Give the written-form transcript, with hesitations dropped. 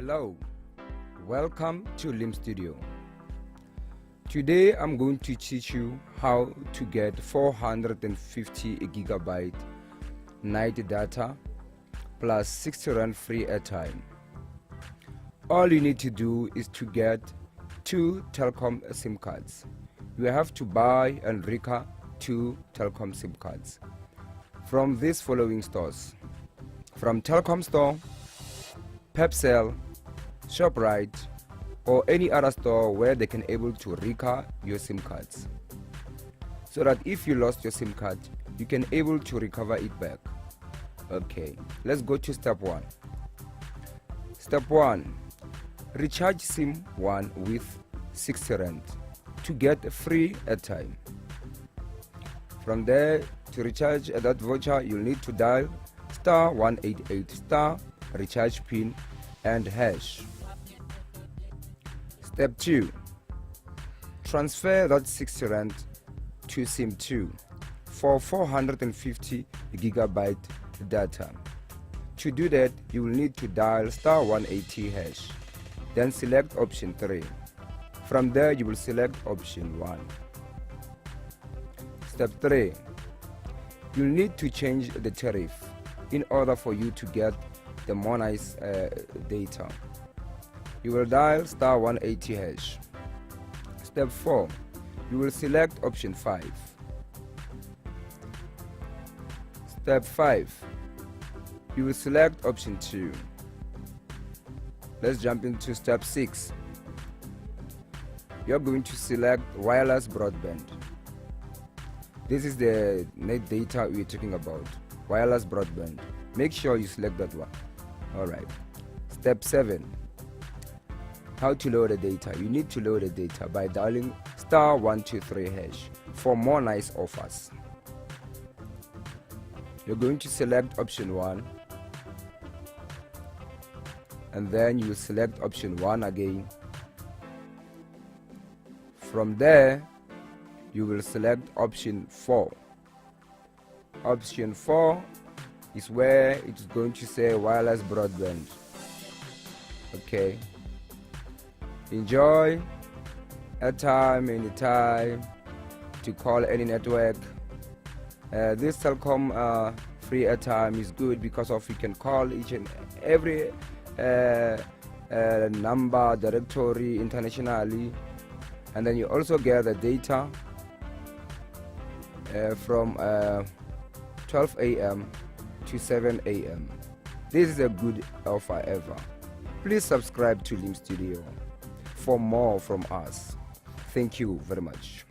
Hello, welcome to Lim Studio. Today I'm going to teach you how to get 450 gigabyte night data plus 60 rand free airtime. All you need to do is to get 2 telkom SIM cards. You have to buy and recur 2 telkom SIM cards from these following stores: from Telkom store, Pepcell, ShopRite, or any other store where they can able to recur your SIM cards, so that if you lost your SIM card, you can able to recover it back. Okay, let's go to step 1. Step 1, recharge SIM 1 with 60 rand to get free airtime. From there, to recharge that voucher, you'll need to dial *188 recharge pin and hash. Step 2, transfer that 60 rand to SIM 2 for 450 gigabyte data. To do that, you will need to dial *180 hash, then select option 3. From there, you will select option 1. Step 3, you need to change the tariff in order for you to get the more nice data. You will dial *180 hash. Step 4, you will select option 5. Step 5, you will select option 2. Let's jump into step 6. You're going to select wireless broadband. This is the net data we're talking about, wireless broadband. Make sure you select that one. Alright. Step 7, how to load the data. You need to load the data by dialing *123 hash for more nice offers. You're going to select option 1, and then you select option 1 again. From there, you will select option 4. Option 4 is where it's going to say wireless broadband. Okay. Enjoy airtime anytime to call any network. This telkom free airtime is good because of you can call each and every number, directory internationally, and then you also get the data from 12 a.m. to 7 a.m. This is a good offer ever. Please subscribe to Lim Studio for more from us. Thank you very much.